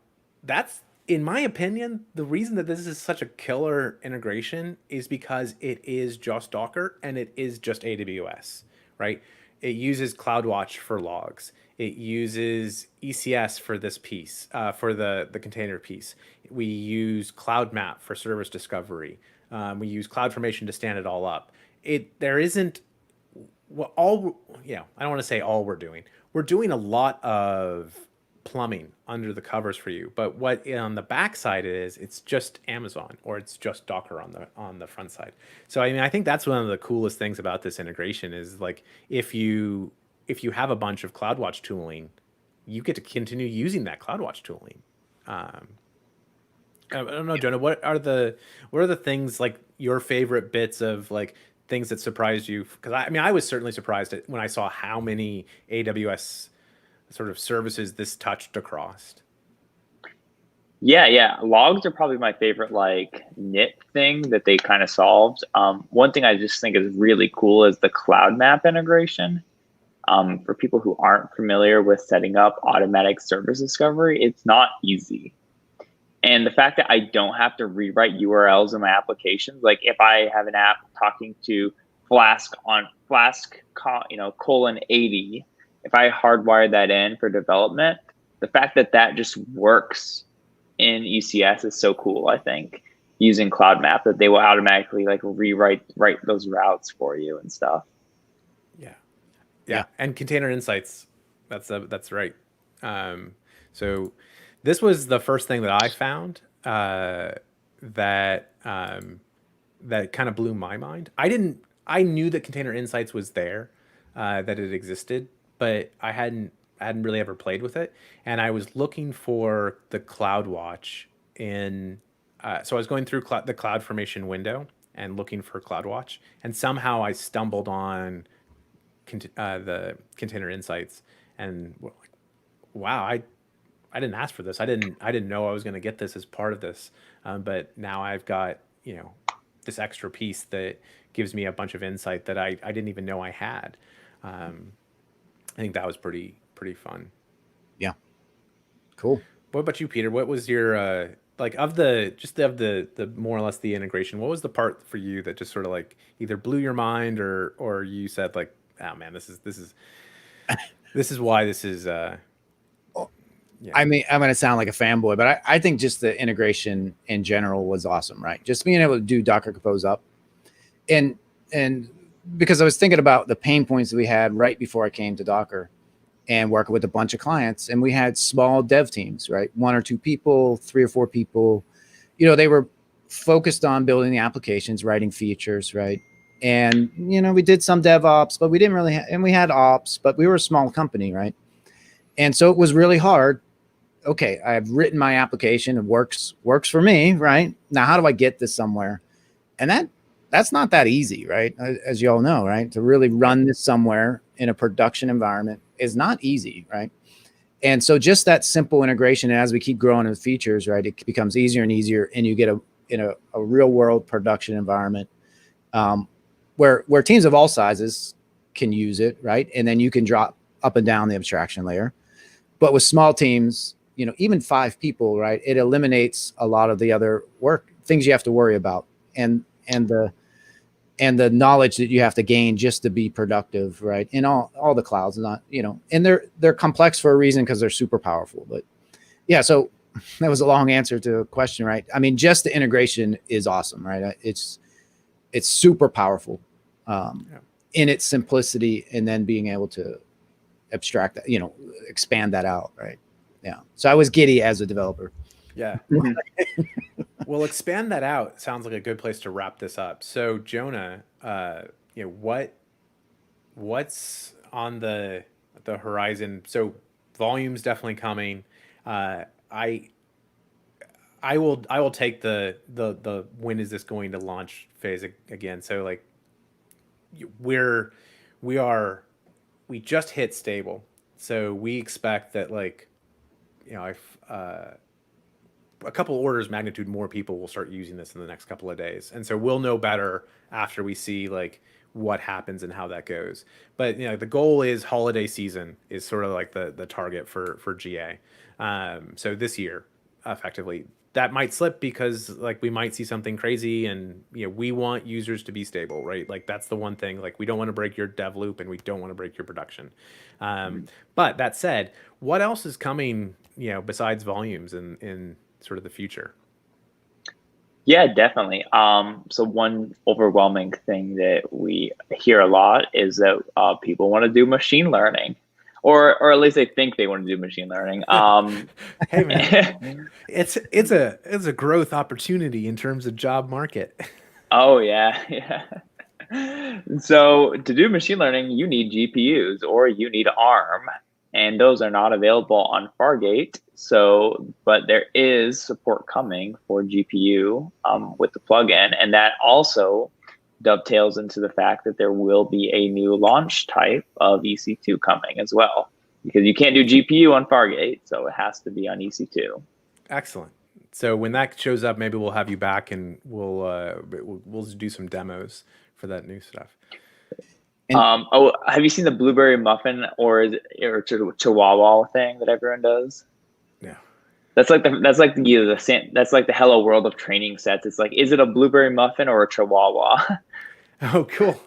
That's, in my opinion, the reason that this is such a killer integration is because it is just Docker and it is just AWS, right? It uses CloudWatch for logs. It uses ECS for this piece, for the container piece. We use Cloud Map for service discovery. We use CloudFormation to stand it all up. There isn't I don't want to say all we're doing. We're doing a lot of plumbing under the covers for you, but what on the back side is, it's just Amazon or it's just Docker on the front side. So I mean, I think that's one of the coolest things about this integration is like if you have a bunch of CloudWatch tooling, you get to continue using that CloudWatch tooling. I don't know, Jonah, what are the things like your favorite bits of like things that surprised you? Because I was certainly surprised when I saw how many AWS sort of services this touched across. Yeah. Logs are probably my favorite like nit thing that they kind of solved. One thing I just think is really cool is the Cloud Map integration. For people who aren't familiar with setting up automatic service discovery, it's not easy. And the fact that I don't have to rewrite URLs in my applications, like if I have an app talking to Flask on Flask, :80, if I hardwire that in for development, the fact that that just works in ECS is so cool, I think, using Cloud Map, that they will automatically like write those routes for you and stuff. Yeah. And container insights. That's right. So this was the first thing that I found that kind of blew my mind. I knew that container insights was there, that it existed, but I hadn't really ever played with it. And I was looking for the CloudWatch so I was going through the CloudFormation window and looking for CloudWatch, and somehow I stumbled on the container insights, and like, wow, I didn't ask for this. I didn't know I was going to get this as part of this, but now I've got this extra piece that gives me a bunch of insight that I didn't even know I had. I think that was pretty fun. Yeah, cool. What about you, Peter? What was your like of the more or less the integration? What was the part for you that just sort of like either blew your mind or you said like, oh man, this is why this is. Yeah. I mean, I'm going to sound like a fanboy, but I think just the integration in general was awesome, right? Just being able to do Docker Compose up, and because I was thinking about the pain points that we had right before I came to Docker, and working with a bunch of clients, and we had small dev teams, right? 1 or 2 people, 3 or 4 people. They were focused on building the applications, writing features, right? And we did some DevOps, but we didn't really and we had ops, but we were a small company, right? And so it was really hard. Okay, I've written my application, it works for me, right? Now how do I get this somewhere? And that's not that easy, right? As you all know, right? To really run this somewhere in a production environment is not easy, right? And so just that simple integration, and as we keep growing in features, right, it becomes easier and easier, and you get a real world production environment where teams of all sizes can use it, right? And then you can drop up and down the abstraction layer. But with small teams, even 5 people, right, it eliminates a lot of the other things you have to worry about, and the knowledge that you have to gain just to be productive, right? In all the clouds, not and they're complex for a reason because they're super powerful. But yeah, so that was a long answer to a question, right? I mean, just the integration is awesome, right? It's super powerful in its simplicity, and then being able to abstract that, expand that out, right? Yeah. So I was giddy as a developer. Yeah. Well, expand that out. Sounds like a good place to wrap this up. So Jonah, what's on the horizon? So volume's definitely coming. I will take the when is this going to launch phase again. So like we just hit stable. So we expect that a couple orders magnitude more people will start using this in the next couple of days. And so we'll know better after we see like what happens and how that goes. But the goal is holiday season is sort of like the target for GA. So this year, effectively, that might slip because like we might see something crazy, and we want users to be stable, right? Like that's the one thing. Like we don't want to break your dev loop, and we don't want to break your production. But that said, what else is coming? Besides volumes in sort of the future. Yeah, definitely. So one overwhelming thing that we hear a lot is that people want to do machine learning, or at least they think they want to do machine learning. Hey man, it's a growth opportunity in terms of job market. Oh yeah. So to do machine learning, you need GPUs or you need ARM, and those are not available on Fargate. But there is support coming for GPU with the plugin, and that also dovetails into the fact that there will be a new launch type of EC2 coming as well, because you can't do GPU on Fargate, so it has to be on EC2. Excellent. So when that shows up, maybe we'll have you back, and we'll do some demos for that new stuff. Have you seen the blueberry muffin or chihuahua thing that everyone does? No. That's like the Hello World of training sets. It's like, is it a blueberry muffin or a chihuahua? Oh, cool.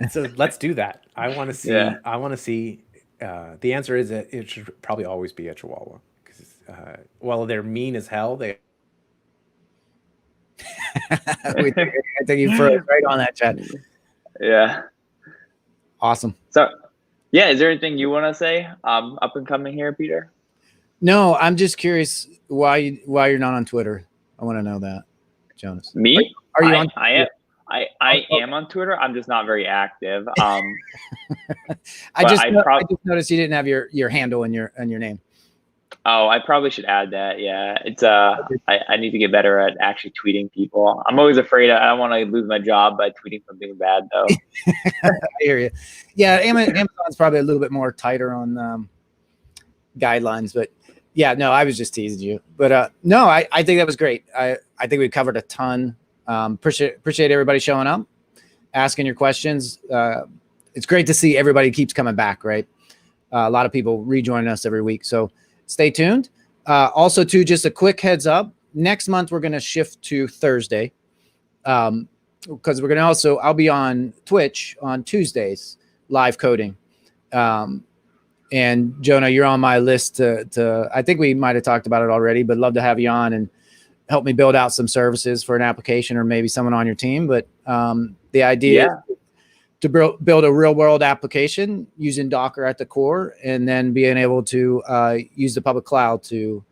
So let's do that. I want to see. Yeah. I want to see. The answer is that it should probably always be a chihuahua, because while they're mean as hell, they. I think you froze right on that, Chad. Yeah. Awesome. So, yeah, is there anything you want to say up and coming here, Peter? No, I'm just curious why you're not on Twitter. I want to know that, Jonas. Me? Are you on? I am on Twitter. I'm just not very active. I just noticed you didn't have your handle in your name. Oh, I probably should add that. Yeah, it's I need to get better at actually tweeting people. I'm always afraid I don't want to lose my job by tweeting something bad, though. I hear you. Yeah, Amazon's probably a little bit more tighter on guidelines, but yeah, no, I was just teasing you. But no, I think that was great. I think we covered a ton. Appreciate everybody showing up, asking your questions. It's great to see everybody keeps coming back, right? A lot of people rejoining us every week, so stay tuned. Also, too, just a quick heads up. Next month, we're going to shift to Thursday because we're going to I'll be on Twitch on Tuesdays, live coding. And Jonah, you're on my list to I think we might have talked about it already, but love to have you on and help me build out some services for an application or maybe someone on your team. But the idea is to build a real world application using Docker at the core, and then being able to use the public cloud to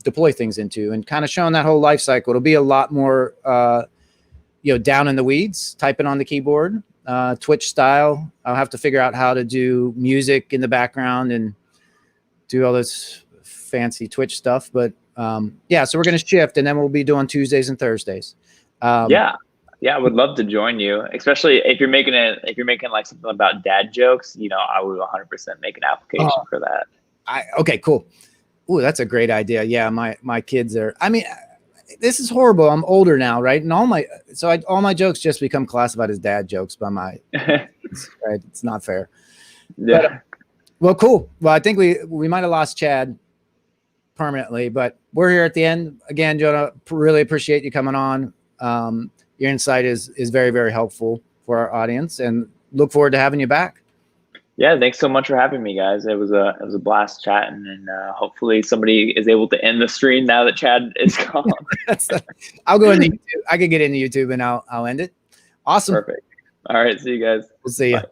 deploy things into, and kind of showing that whole life cycle. It'll be a lot more, down in the weeds, typing on the keyboard, Twitch style. I'll have to figure out how to do music in the background and do all this fancy Twitch stuff. But so we're going to shift, and then we'll be doing Tuesdays and Thursdays. Yeah, I would love to join you, especially if you're making like something about dad jokes. I would 100% make an application for that. Okay, cool. Ooh, that's a great idea. Yeah, my kids are. I mean, this is horrible. I'm older now, right? And all my jokes just become classified as dad jokes by my kids, right? It's not fair. Yeah. But, well, cool. Well, I think we might have lost Chad permanently, but we're here at the end again. Jonah, really appreciate you coming on. Your insight is very, very helpful for our audience, and look forward to having you back. Yeah, thanks so much for having me, guys. It was a blast chatting, and hopefully somebody is able to end the stream now that Chad is gone. I'll go into YouTube. I can get into YouTube and I'll end it. Awesome. Perfect. All right, see you guys. We'll see you. Bye.